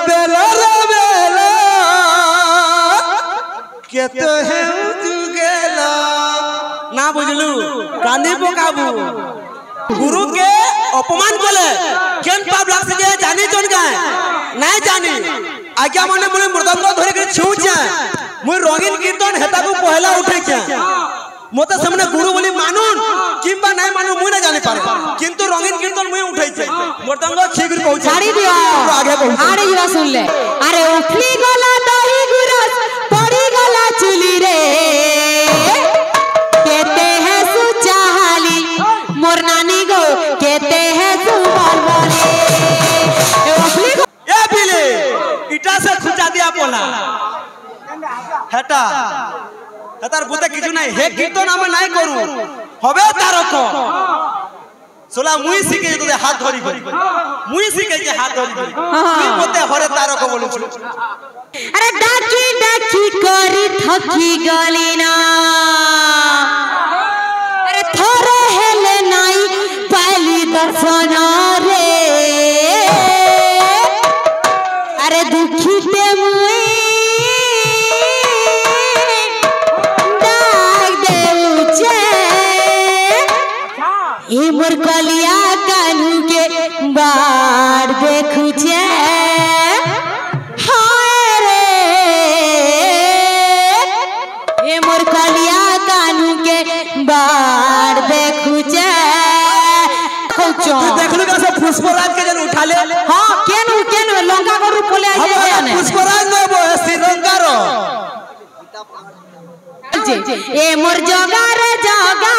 बेला रे बेला केते है जुगेला ना बुझलू कानी पकाबू गुरु के अपमान कले केन पाप लागसे जे जानी जोन गाय नहीं जानी आज्ञा माने मुई मृदंग धरे के छुचे मुई रंगीन कीर्तन हेताबू पहला उठे के मते सामने गुरु बोली मानुन किंबा नहीं मानु मुई ना जानि पारे किंतु रंगीन कीर्तन मुई उठै छै मृदंग शीघ्र पहुंचे छाड़ी दियो आगे पहुंचे आरे युवा सुन ले अरे उठली गला दही गुरस पड़ी गला चुली रे कहते हैं सुचाली मोर नानी गो कहते हैं सुबलबले ए बिले इटा से खुचा दिया पोला हेटा तार बुते किछु नाही हे कीर्तन हम नाही करू हबे तारक सोला मुई सिके तो हाथ धरी मुई सिके जे हाथ धरी की मते हरे तारक बोलु अरे डाकी डाकी करी थकी गली ना अरे थोरे हेले नाही पहली दर्शन रे अरे दुखी ते मुई ये मोर कलिया कानू के बार देखू छे हाय रे ये मोर कलिया कानू के बार देखू छे तू देखलु कैसे पुष्पराज के जन उठा ले हां केन लंका को रूप ले आ जाने पुष्पराज न वो श्रीलंका रो ए मोर जोगा रे जोगा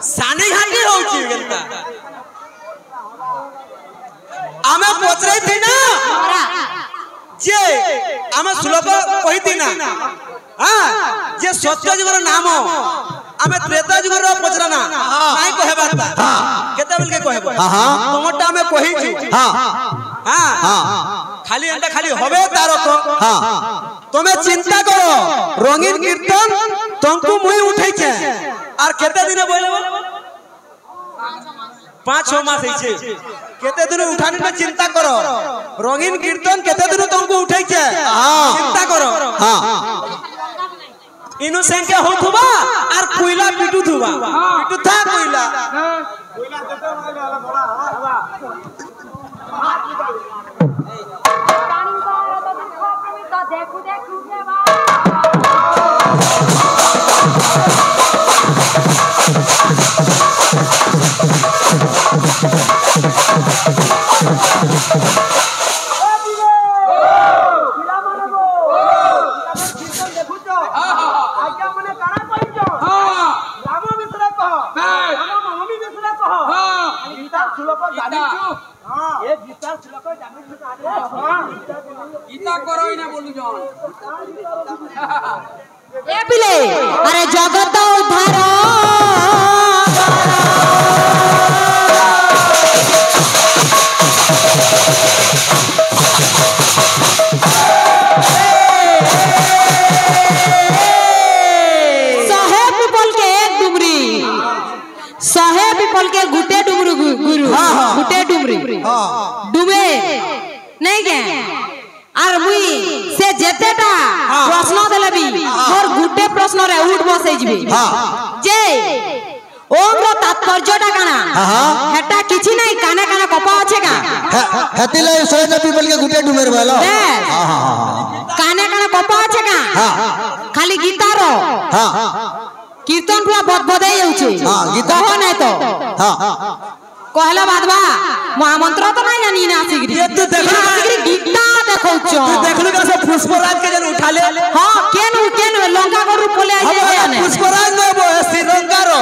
सानी घाटी होची गेलता आमे पचरै थी ना जे आमे सुलभ कहिती ना हां जे सत्य जुगर नाम आमे त्रेता जुगर पचरा ना नाही कहे बात केते बेल के कहबो हां तमटा आमे कहि छी हां खाली अंडा खाली होबे तारक हां तमे चिंता करो रंगीन कीर्तन तुमको मुई उठै छे और केते दिन बोलबो 5-6 मास है छे केते दिन उठाने में चिंता करो रंगीन कीर्तन केते दिन तुमको उठै छे चिंता करो हां इनु संख्या होथुबा और कोइला पिटू थुबा पिटू था कोइला देते वाला बड़ा देखू देखू के बा अरे जगत उद्धार सहे पीपल के गुटे डुमरू गुरु गुटे डुमरी डुमे नहीं के आर मुई से जेतेटा प्रश्न देलेबी मोर गुटे प्रश्न रे उठ बसै जिबी जे ओम रो तात्पर्यटा काना हेटा किछि नहीं काना काना कपा আছে का हेतिले सहे पीपल के गुटे डुमेर वाला काना काना कपा আছে का खाली गीतार कीर्तन पूरा बदबदे जाउछे गीता हो नै तो कहला बादबा महामंत्र तो नहीं जानी ना सिगरी ये तो देखलु सिगरी गीता देखौ छ तू देखलु पुष्पराज के जन उठा ले हां केन लंका गरु पोले आइले जाने पुष्पराज नबो श्रीलंका रो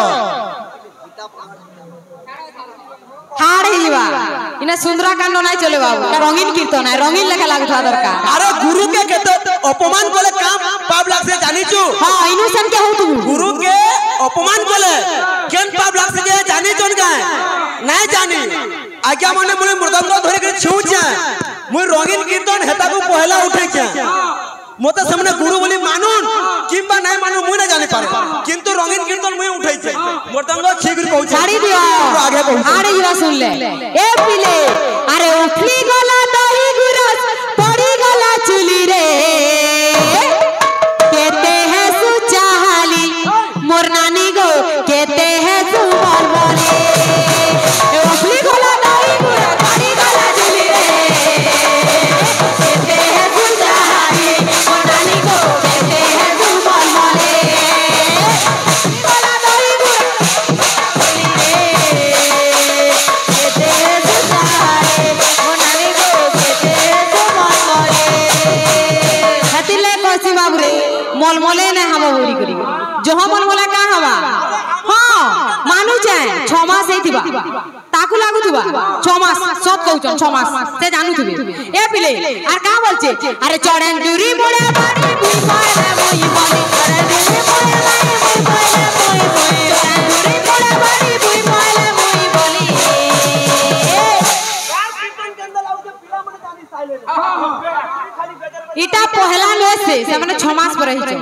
हाड़ हिवा इने सुंदराकांड नहीं चले बाबू रंगीन कीर्तन है रंगीन लेखा लागुवा दरकार अरे गुरु के अपमान कोले काम पाप लाग से जानी छु हां इनु सन के हो तू गुरु के अपमान कोले केन पाप लाग से जानी चोन का नहीं जानी आज्ञा माने मुई मृदंग धरे के छूचा मुई रंगीन कीर्तन हेता को पहला उठे क्या मोते सामने गुरु बोली मानुन किंबा नहीं मानु मुई ना जानि पारे किंतु रंगीन कीर्तन मुई उठै छै मृदंग शीघ्र पहुंच छाड़ी दियो आगे पहुंच आरे युवा सुन ले ए पिले अरे उठली गला दही गुरस पड़ी गला चुली रे कहते हैं सुचाली मोर नानी गो कहते हैं सुमर बोले उठली गला दही गुरस पड़ी गला चुली रे कहते हैं सुचाली मोर नानी गो कहते हैं सुमर बोले गला दही गुरस मलमले ने हम बोरी करी जो हम मलमला का हवा हां मानु जाय 6 मास हेतिबा ताकू लागुतबा 6 मास सत कहउछन 6 मास से जानुथबे ए पिले आर का बोलछे अरे चढ़न डुरी मोड़े बाड़ी बुई पाले मोई बनी करे दिले मोए लाई मोई पाले मोई मोई चढ़न डुरी मोड़े बाड़ी बुई पाले मोई बनी इटा पहला लेसे से माने 6 मास पर रही छै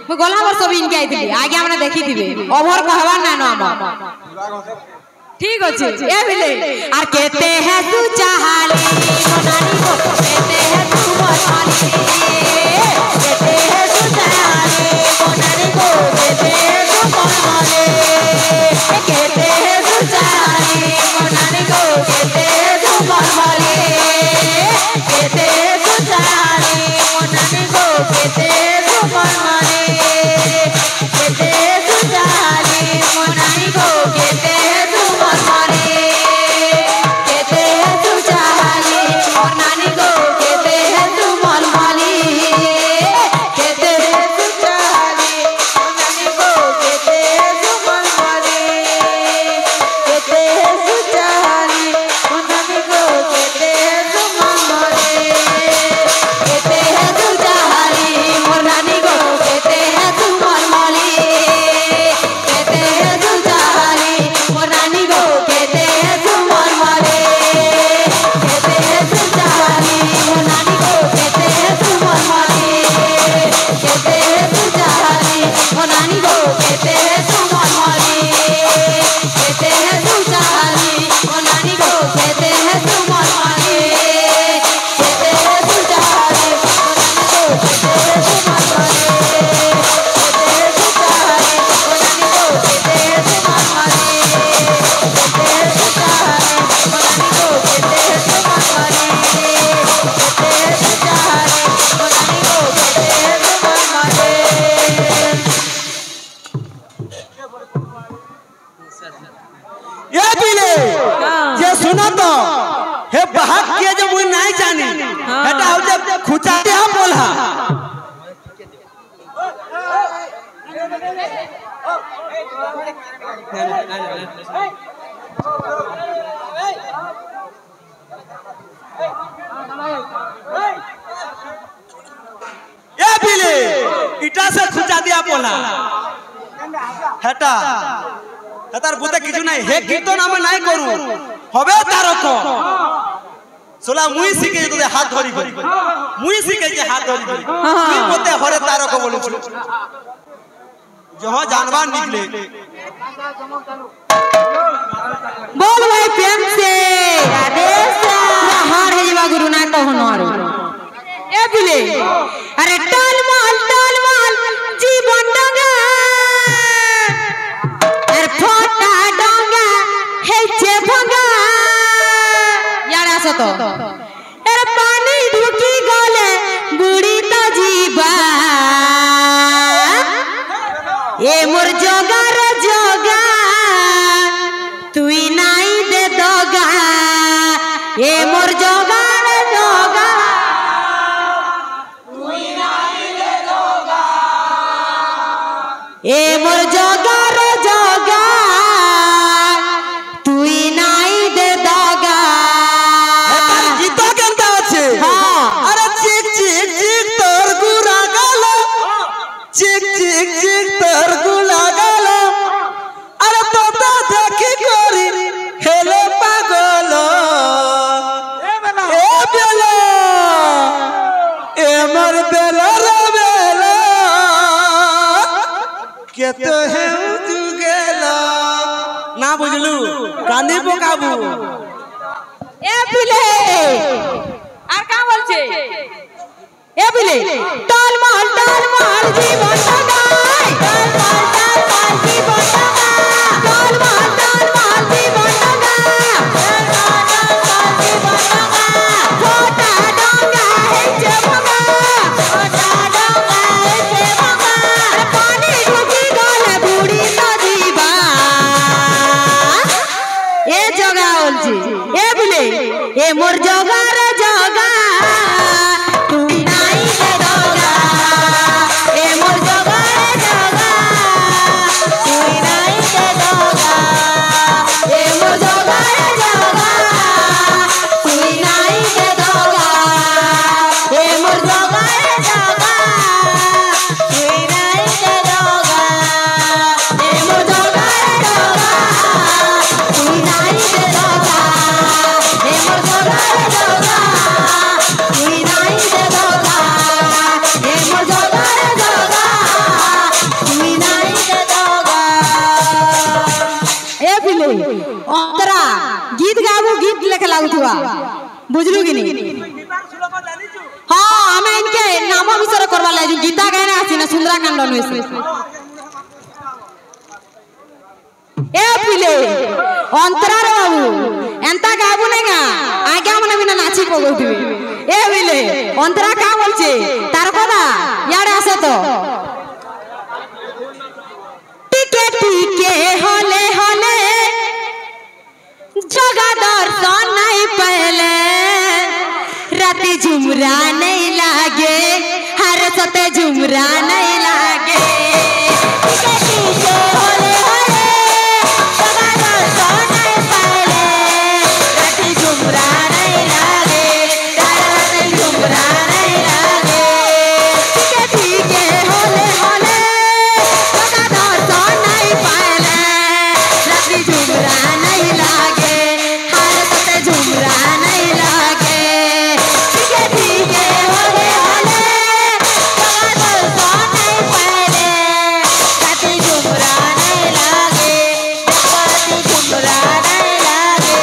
मु गला वर्ष भी इनके आइथिली आगे हमने देखि थिबे ओभर कहवा ना न हम ठीक अछि ए बिले आर कहते हैं तू चाहाली मनानी को कहते हैं तू मनानी कहते हैं तू चाहाली मनानी को कहते हैं तू मनानी कहते हैं तू चाहाली मनानी को कहते हैं तू मनानी कहते हैं तू चाहाली मनानी को कहते हैं तू मनानी कहते हैं तू चाहाली मनानी को कहते हैं तू मनानी कहते हैं तू चाहाली मनानी को कहते हैं तू मनानी कहते हैं तू चाहाली मनानी को कहते हैं तू मनानी कहते हैं तू चाहाली मनानी को कहते हैं तू मनानी कहते हैं तू चाहाली मनानी को कहते हैं तू मनानी कहते हैं तू चाहाली मनानी को कहते हैं तू मनानी कहते हैं तू चाहाली मनानी को कहते हैं तू मनानी कहते हैं तू चाहाली मनानी को कहते हैं तू मनानी कहते हैं तू चाहाली मनानी को कहते हैं तू मनानी कहते हैं तू चाहाली ये बिले ये सुनो तो हे बहाक के जब मुई नहीं जानी बेटा हो जब खुचाते हम बोला ये बिले इटा से खुचा दिया बोला हेटा तार बुते किछु नाही हे कीर्तन हम नाही करू हबे तारक सोला मुई सिके तो हाथ धरी करी मुई सिके जे हाथ धरी करी की मते हरे तारक बोलु छु जहां जानवर निकले बोल भाई प्रेम से आदेश हर है जीवा गुरु ना कहनो ए बिले अरे टल माल जीवन डंगा अरे फोटा डंगा हे छे भंगा यारा सतो अरे पानी ढुकी गले बुड़ी तो जीवा ए मोर जोगा रे जोगा तुई नाई दे दोगा ए मोर जोगा रे जोगा तुई কেতে হেউ যুগেলা না বুঝলু কানি পকাবু এ বিলে আর কা বলছে এ বিলে টলমল জীবন গায় টলমল জীবন গায় টলমল জীবন গায় छोटा डोंगा है जबगा छोटा डोंगा है जबगा पानी डूबी गले बूढ़ी नदीबा ए जगह बोलছি ए बिले ए मोर जगह रे जगह तू নাই রে জগা ए मोर जगह रे जगह तू নাই রে জগা ए मोर जगह रे जगह तू নাই রে জগা ए मोर जगह रे जगह तू নাই রে জগা ए मोर जगह रे जगह तू নাই রে জগা ए मोर जगह रे जगह तू নাই রে জগা ए मोर जगह रे जगह तू নাই রে জগা ए बिले अंतरा गीत गाबू गीत लेके लागुथुआ बुझलु कि नहीं हां हमें इनके नाम विषय करवा लाजू गीता गाना आसी ना सुंदराकांड में से ए बिले अंतरा रे बाबू एंता गाबू नहीं गा आगे मने बिना नाची पगोथिबे ए बिले अंतरा का बोलछे तार কথা यार आसे तो टिके टिके होले होले जगह दर्शन नहीं पहले राती झुमरा नहीं लागे हर सते झुमरा नहीं लागे टिके टिके होले होले जगह दर्शन नहीं पहले राती झुमरा नहीं लागे राती झुमरा नहीं लागे टिके टिके होले होले जगह दर्शन नहीं पहले राती झुमरा नहीं लागे हर सते झुमरा नहीं लागे टिके टिके होले होले जगह दर्शन नहीं पहले राती झुमरा नहीं लागे राती झुमरा नहीं लागे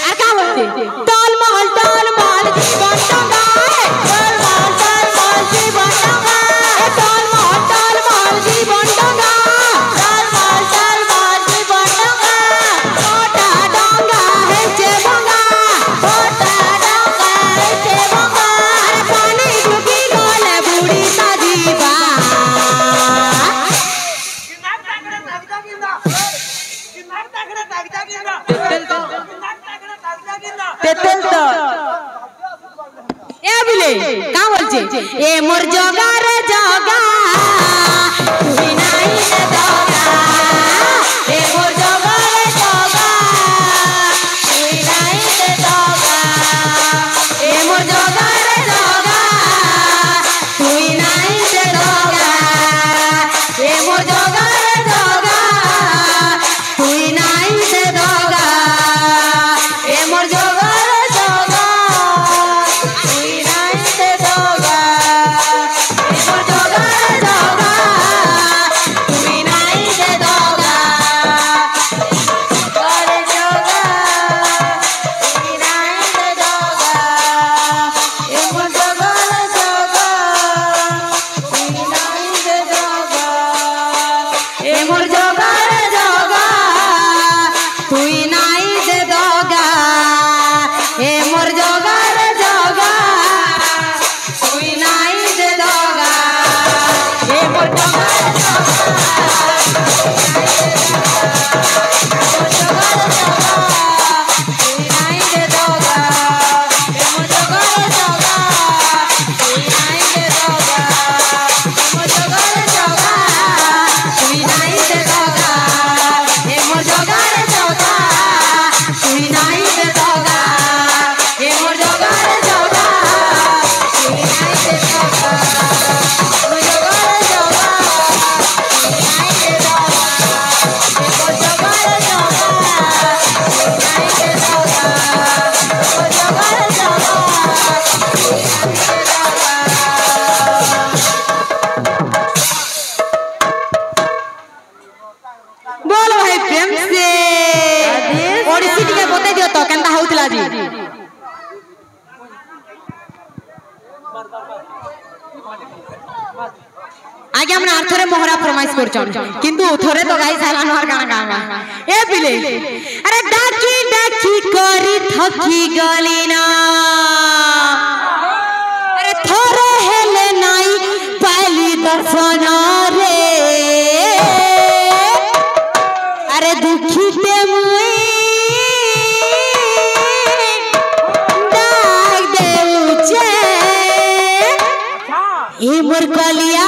আর কা বলতে টলমল জীবন টাঙ্গায় টলমল জীবন টাঙ্গায় টলমল জীবন টাঙ্গায় টলমল জীবন টাঙ্গায় छोटा डोंगा है जबगा छोटा डोंगा है जबगा पानी डूबी गले बूढ़ी नदीबा तेतल तो ए बिले का बोलछे ए मोर जगह रे जगह तू নাই রে জগা ए मोर जगह रे जगह तू নাই রে জগা ए मोर जगह रे जगह तू নাই রে জগা ए मोर जगह रे जगह तू নাই রে জগা ए मोर जगह रे जगह तू নাই রে জগা ए मोर जगह रे जगह तू নাই রে জগা করে জগা तू নাই রে জগা ए मोर जगह रे आगे हमने आर्थरे मोहरा फरमाइश करछन किंतु थोरे तो गाई सालान और गाना गाना ए पिले अरे डाकी डाकी करी थकी गली ना अरे थोरे हेले नाई पहली दर्शन रे अरे दुखी ते मुई डाक देउचे ए मोर कलिया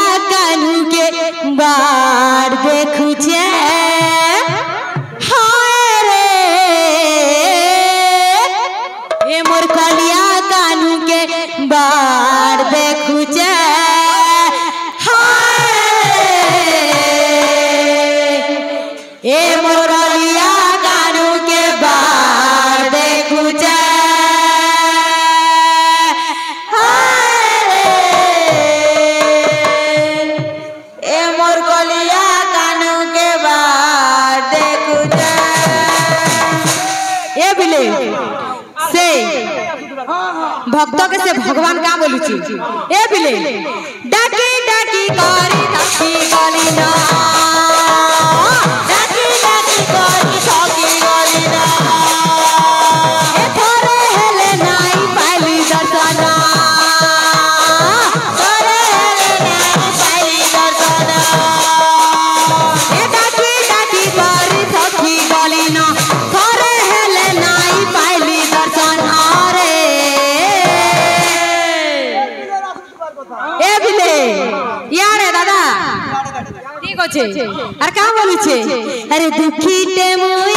बार देखू छे हाय रे ए मोर कलिया कानू के बार देखू छे हाय रे ए मोर कलिया कानू के बार देखू छे से भक्तों के से भगवान का बोलू छी ए बिले डाकी डाकी करी थकी गली ना डाकी डाकी करी थकी गली ना ए थोरे हेले नाई पहली दर्शन थोरे हेले नाई पहली दर्शन ए डाकी डाकी करी थकी गली ना थोरे हेले नाई पहली दर्शन दादा ठीक আছে আর কা বলছে আরে দুঃখিতে মুই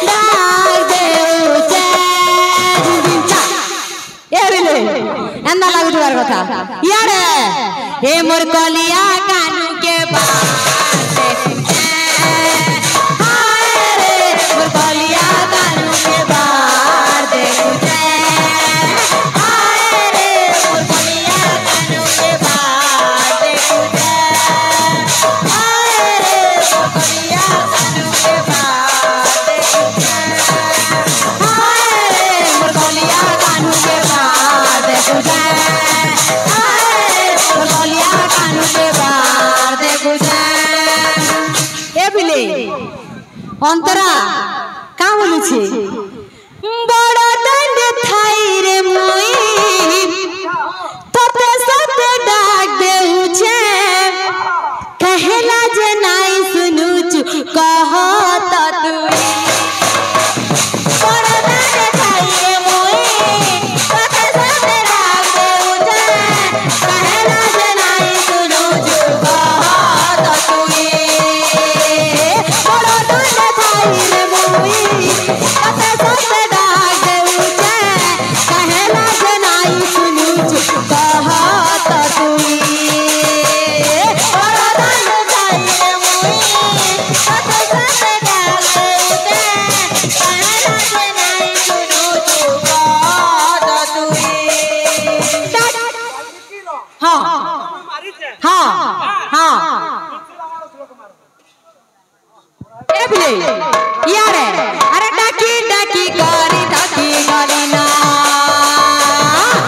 ডাক দেউছে এ বিলে এন্দা লাগুবার কথা ইয়ারে হে মোর কলিয়া কানু কে বাস দেখছে হায় রে মোর কলিয়া কানু কে বাস দেখছে অন্তরা কা বলছে বড় দণ্ড থাই রে মুই তোতে সতে ডাক দেউছে কহেলা যে নাই শুনুচু কহত তুই বড় দণ্ড থাই রে মুই তোতে সতে ডাক দেউছে কহেলা যে নাই শুনুচু কহত তুই বড় দণ্ড থাই রে মুই তোতে সতে ডাক দেউছে কহেলা যে নাই শুনুচু কহত তুই বড় দণ্ড থাই রে মুই তোতে সতে ডাক দেউছে কহেলা যে নাই শুনুচু কহত তুই हाँ हाँ हाँ ए बिले यारे अरे डाकी डाकी करी थकी गली ना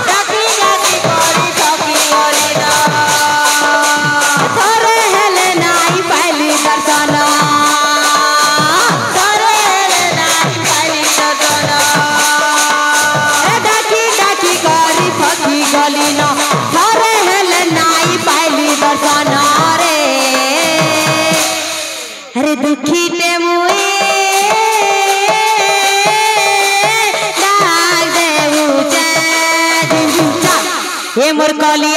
डाकी डाकी करी थकी गली ना थोरे हेले नाई पहली दर्शन थोरे हेले नाई पहली दर्शन ए डाकी डाकी करी थकी गली ना थोरे हेले नाई पहली दर्शन रे अरे दुखी ते मुई डाक देउचे हे मोर कलिया